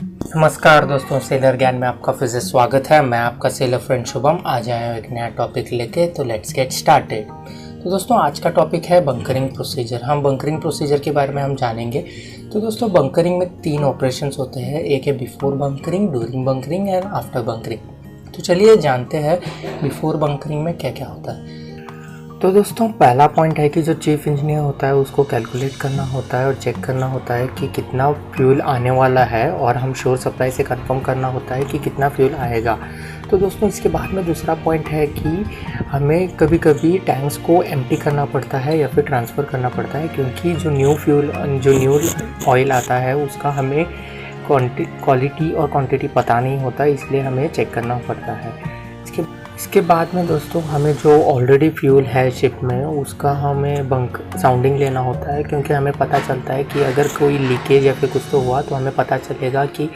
नमस्कार दोस्तों, सेलर ज्ञान में आपका फिर से स्वागत है। मैं आपका सेलर फ्रेंड शुभम आज आया हूँ एक नया टॉपिक लेके। तो लेट्स गेट स्टार्टेड। तो दोस्तों आज का टॉपिक है बंकरिंग प्रोसीजर। हम बंकरिंग प्रोसीजर के बारे में हम जानेंगे। तो दोस्तों बंकरिंग में 3 ऑपरेशंस होते हैं। एक है before bunkering, during bunkering and after bunkering. तो चलिए जानते हैं बिफोर बंकरिंग में क्या क्या होता है। तो दोस्तों पहला पॉइंट है कि जो चीफ इंजीनियर होता है उसको कैलकुलेट करना होता है और चेक करना होता है कि कितना फ्यूल आने वाला है, और हम श्योर सप्लाई से कंफर्म करना होता है कि कितना फ्यूल आएगा। तो दोस्तों इसके बाद में दूसरा पॉइंट है कि हमें कभी कभी टैंक्स को एम्प्टी करना पड़ता है या फिर ट्रांसफ़र करना पड़ता है, क्योंकि जो न्यू ऑयल आता है उसका हमें क्वालिटी और क्वांटिटी पता नहीं होता, इसलिए हमें चेक करना पड़ता है। इसके बाद में दोस्तों हमें जो ऑलरेडी फ्यूल है शिप में उसका हमें साउंडिंग लेना होता है, क्योंकि हमें पता चलता है कि अगर कोई लीकेज या फिर कुछ तो हुआ तो हमें पता चलेगा कि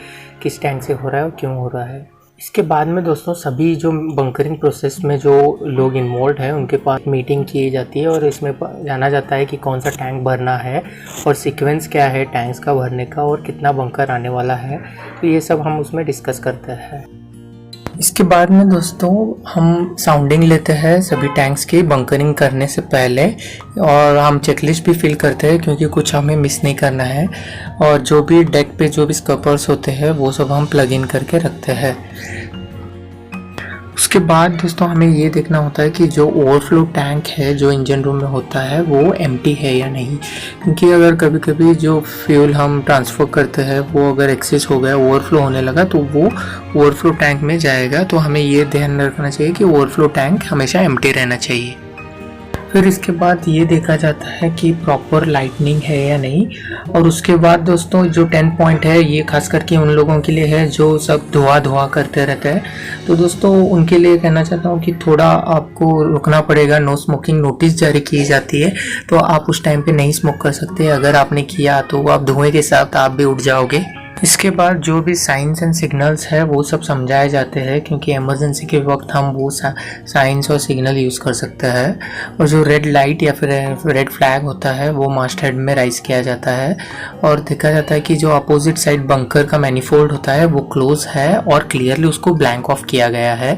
किस टैंक से हो रहा है और क्यों हो रहा है। इसके बाद में दोस्तों सभी जो बंकरिंग प्रोसेस में जो लोग इन्वॉल्व हैं उनके पास मीटिंग की जाती है और इसमें जाना जाता है कि कौन सा टैंक भरना है और सीक्वेंस क्या है टैंक्स का भरने का और कितना बंकर आने वाला है। तो ये सब हम उसमें डिस्कस करते हैं। इसके बाद में दोस्तों हम साउंडिंग लेते हैं सभी टैंक्स की बंकरिंग करने से पहले, और हम चेकलिस्ट भी फिल करते हैं क्योंकि कुछ हमें मिस नहीं करना है। और जो भी डेक पे जो भी स्कपर्स होते हैं वो सब हम प्लग इन करके रखते हैं। उसके बाद दोस्तों हमें ये देखना होता है कि जो ओवरफ्लो टैंक है जो इंजन रूम में होता है वो एम्प्टी है या नहीं, क्योंकि अगर कभी कभी जो फ्यूल हम ट्रांसफ़र करते हैं वो अगर एक्सेस हो गया, ओवरफ्लो होने लगा, तो वो ओवरफ्लो टैंक में जाएगा। तो हमें ये ध्यान रखना चाहिए कि ओवरफ्लो टैंक हमेशा एम्प्टी रहना चाहिए। फिर इसके बाद ये देखा जाता है कि प्रॉपर लाइटनिंग है या नहीं। और उसके बाद दोस्तों जो 10 पॉइंट है ये खास करके उन लोगों के लिए है जो सब धुआं करते रहते हैं। तो दोस्तों उनके लिए कहना चाहता हूँ कि थोड़ा आपको रुकना पड़ेगा। नो स्मोकिंग नोटिस जारी की जाती है, तो आप उस टाइम पे नहीं स्मोक कर सकते। अगर आपने किया तो आप धुएं के साथ आप भी उठ जाओगे। इसके बाद जो भी साइंस एंड सिग्नल्स है वो सब समझाए जाते हैं, क्योंकि इमरजेंसी के वक्त हम वो साइंस और सिग्नल यूज़ कर सकते हैं। और जो रेड लाइट या फिर रेड फ्लैग होता है वो मास्ट हेड में राइज किया जाता है, और देखा जाता है कि जो अपोजिट साइड बंकर का मैनिफोल्ड होता है वो क्लोज है और क्लियरली उसको ब्लैंक ऑफ किया गया है।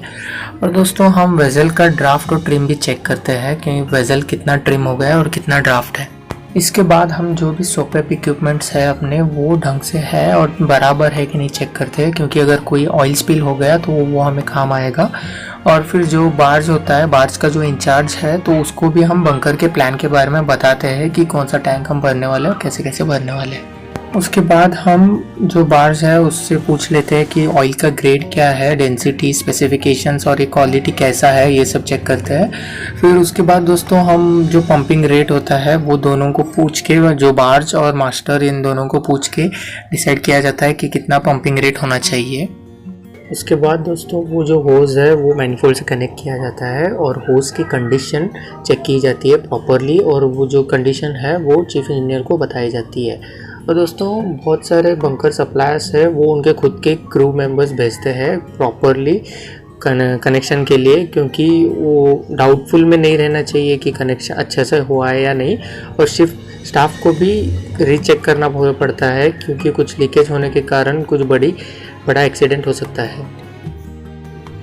और दोस्तों हम वेजल का ड्राफ्ट और ट्रिम भी चेक करते हैं कि वेजल कितना ट्रिम हो गया है और कितना ड्राफ्ट है। इसके बाद हम जो भी सोपेप इक्विपमेंट्स है अपने वो ढंग से है और बराबर है कि नहीं चेक करते हैं, क्योंकि अगर कोई ऑयल स्पिल हो गया तो वो हमें काम आएगा। और फिर जो बार्ज होता है, बार्ज का जो इंचार्ज है, तो उसको भी हम बंकर के प्लान के बारे में बताते हैं कि कौन सा टैंक हम भरने वाले हैं और कैसे कैसे भरने वाले हैं। उसके बाद हम जो बार्ज है उससे पूछ लेते हैं कि ऑयल का ग्रेड क्या है, डेंसिटी, स्पेसिफिकेशंस और ये क्वालिटी कैसा है, ये सब चेक करते हैं। फिर उसके बाद दोस्तों हम जो पंपिंग रेट होता है वो दोनों को पूछ के, जो बार्ज और मास्टर इन दोनों को पूछ के डिसाइड किया जाता है कि कितना पंपिंग रेट होना चाहिए। इसके बाद दोस्तों वो जो होज है वो मैनिफोल्ड से कनेक्ट किया जाता है और होज की कंडीशन चेक की जाती है प्रॉपरली, और वो जो कंडीशन है वो चीफ इंजीनियर को बताई जाती है। और दोस्तों बहुत सारे बंकर सप्लायर्स है वो उनके खुद के क्रू मेंबर्स भेजते हैं प्रॉपरली कनेक्शन के लिए, क्योंकि वो डाउटफुल में नहीं रहना चाहिए कि कनेक्शन अच्छे से हुआ है या नहीं। और शिफ्ट स्टाफ को भी रीचेक करना पड़ता है, क्योंकि कुछ लीकेज होने के कारण कुछ बड़ा एक्सीडेंट हो सकता है।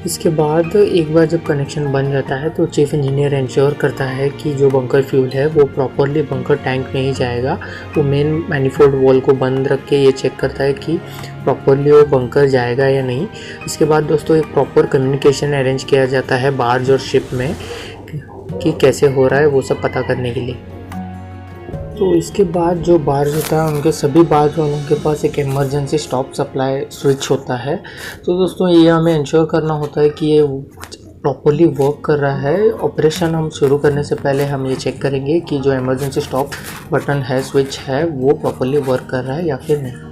इसके बाद एक बार जब कनेक्शन बन जाता है तो चीफ इंजीनियर इंश्योर करता है कि जो बंकर फ्यूल है वो प्रॉपरली बंकर टैंक में ही जाएगा। वो मेन मैनिफोल्ड वॉल को बंद रख के ये चेक करता है कि प्रॉपरली वो बंकर जाएगा या नहीं। इसके बाद दोस्तों एक प्रॉपर कम्युनिकेशन अरेंज किया जाता है बार्ज और शिप में कि कैसे हो रहा है वो सब पता करने के लिए। तो इसके बाद जो बार्ज होता है उनके सभी बार्ज वालों के पास एक इमरजेंसी स्टॉप सप्लाई स्विच होता है। तो दोस्तों ये हमें इंश्योर करना होता है कि ये प्रॉपरली वर्क कर रहा है। ऑपरेशन हम शुरू करने से पहले हम ये चेक करेंगे कि जो इमरजेंसी स्टॉप बटन है, स्विच है, वो प्रॉपरली वर्क कर रहा है या फिर नहीं।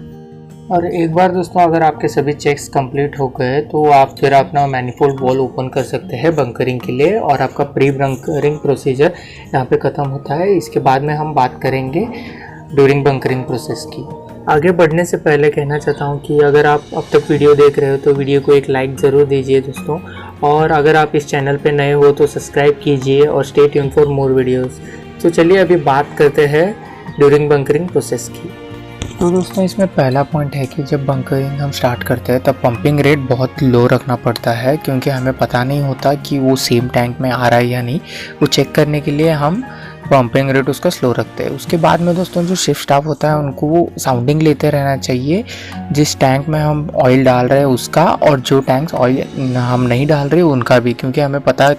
और एक बार दोस्तों अगर आपके सभी चेक्स कंप्लीट हो गए तो आप फिर अपना मैनिफोल्ड वॉल ओपन कर सकते हैं बंकरिंग के लिए, और आपका प्री बंकरिंग प्रोसीजर यहाँ पे ख़त्म होता है। इसके बाद में हम बात करेंगे ड्यूरिंग बंकरिंग प्रोसेस की। आगे बढ़ने से पहले कहना चाहता हूँ कि अगर आप अब तक वीडियो देख रहे हो तो वीडियो को एक लाइक ज़रूर दीजिए दोस्तों, और अगर आप इस चैनल पे नए हो तो सब्सक्राइब कीजिए और stay tuned for more videos. तो चलिए अभी बात करते हैं ड्यूरिंग बंकरिंग प्रोसेस की। तो दोस्तों इसमें पहला पॉइंट है कि जब बंकरिंग हम स्टार्ट करते हैं तब पंपिंग रेट बहुत लो रखना पड़ता है, क्योंकि हमें पता नहीं होता कि वो सेम टैंक में आ रहा है या नहीं। वो चेक करने के लिए हम पंपिंग रेट उसका स्लो रखते हैं। उसके बाद में दोस्तों जो शिफ्ट स्टाफ होता है उनको वो साउंडिंग लेते रहना चाहिए जिस टैंक में हम ऑयल डाल रहे हैं उसका, और जो टैंक्स ऑयल हम नहीं डाल रहे उनका भी, क्योंकि हमें पता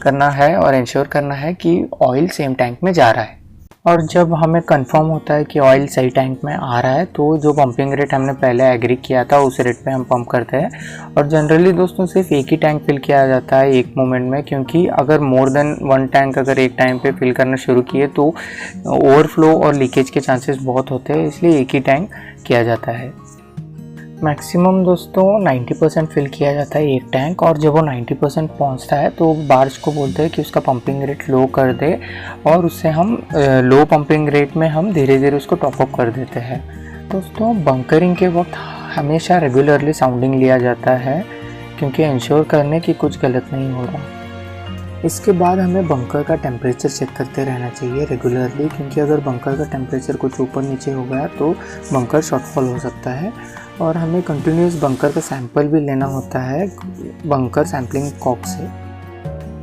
करना है और इंश्योर करना है कि ऑयल सेम टैंक में जा रहा है। और जब हमें कंफर्म होता है कि ऑयल सही टैंक में आ रहा है तो जो पंपिंग रेट हमने पहले एग्री किया था उस रेट पे हम पंप करते हैं। और जनरली दोस्तों सिर्फ एक ही टैंक फिल किया जाता है एक मोमेंट में, क्योंकि अगर मोर देन वन टैंक अगर एक टाइम पे फिल करना शुरू किए तो ओवरफ्लो और लीकेज के चांसेस बहुत होते हैं, इसलिए एक ही टैंक किया जाता है। मैक्सिमम दोस्तों 90% फिल किया जाता है एक टैंक, और जब वो 90% पहुंचता है तो बार्ज को बोलते हैं कि उसका पंपिंग रेट लो कर दे, और उससे हम लो पंपिंग रेट में हम धीरे धीरे उसको टॉपअप कर देते हैं। दोस्तों बंकरिंग के वक्त हमेशा रेगुलरली साउंडिंग लिया जाता है, क्योंकि इंश्योर करने की कुछ गलत नहीं हो रहा। इसके बाद हमें बंकर का टेम्परेचर चेक करते रहना चाहिए रेगुलरली, क्योंकि अगर बंकर का टेम्परेचर कुछ ऊपर नीचे हो गया तो बंकर शॉर्टफॉल हो सकता है। और हमें कंटिन्यूस बंकर का सैंपल भी लेना होता है बंकर सैम्पलिंग कॉक से।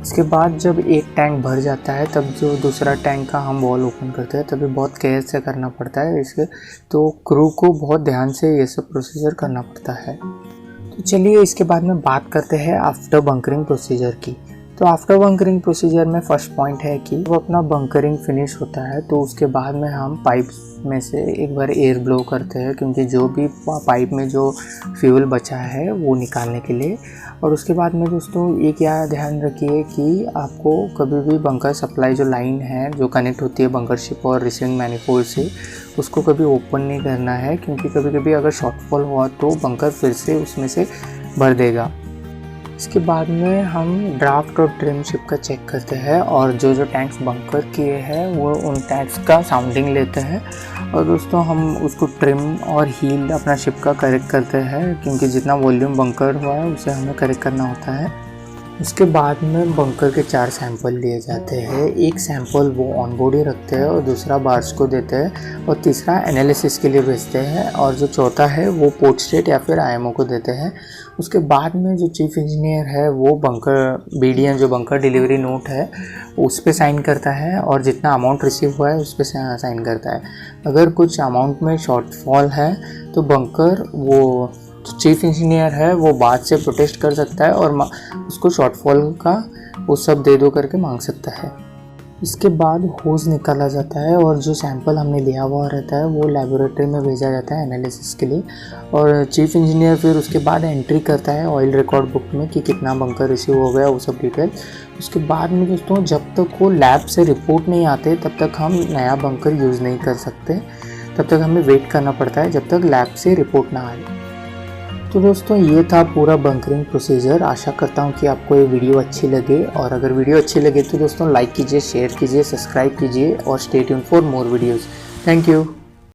इसके बाद जब एक टैंक भर जाता है तब जो दूसरा टैंक का हम वॉल ओपन करते हैं तभी बहुत केयर से करना पड़ता है इसके, तो क्रू को बहुत ध्यान से ये सब प्रोसीजर करना पड़ता है। तो चलिए इसके बाद में बात करते हैं आफ्टर बंकरिंग प्रोसीजर की। तो आफ्टर बंकरिंग प्रोसीजर में फर्स्ट पॉइंट है कि वो अपना बंकरिंग फिनिश होता है तो उसके बाद में हम पाइप में से एक बार एयर ब्लो करते हैं, क्योंकि जो भी पाइप में जो फ्यूल बचा है वो निकालने के लिए। और उसके बाद में दोस्तों ये क्या ध्यान रखिए कि आपको कभी भी बंकर सप्लाई जो लाइन है जो कनेक्ट होती है बंकर शिप और रिसीविंग मैनिफोल्ड से, उसको कभी ओपन नहीं करना है, क्योंकि कभी कभी अगर शॉर्टफॉल हुआ तो बंकर फिर से उसमें से भर देगा। इसके बाद में हम ड्राफ्ट और ट्रिम शिप का चेक करते हैं, और जो जो टैंक्स बंकर किए हैं वो उन टैंक्स का साउंडिंग लेते हैं। और दोस्तों हम उसको ट्रिम और हील अपना शिप का करेक्ट करते हैं, क्योंकि जितना वॉल्यूम बंकर हुआ है उसे हमें करेक्ट करना होता है। उसके बाद में बंकर के 4 सैंपल लिए जाते हैं। एक सैंपल वो ऑन बॉडी रखते हैं और दूसरा बार्ज को देते हैं और तीसरा एनालिसिस के लिए भेजते हैं, और जो चौथा है वो पोर्ट स्टेट या फिर आईएमओ को देते हैं। उसके बाद में जो चीफ इंजीनियर है वो बंकर BDN जो बंकर डिलीवरी नोट है उस पर साइन करता है, और जितना अमाउंट रिसीव हुआ है उस पर साइन करता है। अगर कुछ अमाउंट में शॉर्टफॉल है तो बंकर वो चीफ इंजीनियर है वो बाद से प्रोटेस्ट कर सकता है और उसको शॉर्टफॉल का वो सब दे दो करके मांग सकता है। इसके बाद होज निकाला जाता है और जो सैंपल हमने लिया हुआ रहता है वो लेबोरेटरी में भेजा जाता है एनालिसिस के लिए, और चीफ इंजीनियर फिर उसके बाद एंट्री करता है ऑयल रिकॉर्ड बुक में कि कितना बंकर रिसीव हो गया वो सब डिटेल। उसके बाद में दोस्तों जब तक वो लैब से रिपोर्ट नहीं आते तब तक हम नया बंकर यूज़ नहीं कर सकते, तब तक हमें वेट करना पड़ता है जब तक लैब से रिपोर्ट ना आए। तो दोस्तों ये था पूरा बंकरिंग प्रोसीजर। आशा करता हूँ कि आपको ये वीडियो अच्छी लगे, और अगर वीडियो अच्छी लगे तो दोस्तों लाइक कीजिए, शेयर कीजिए, सब्सक्राइब कीजिए और stay tuned for more videos. Thank you.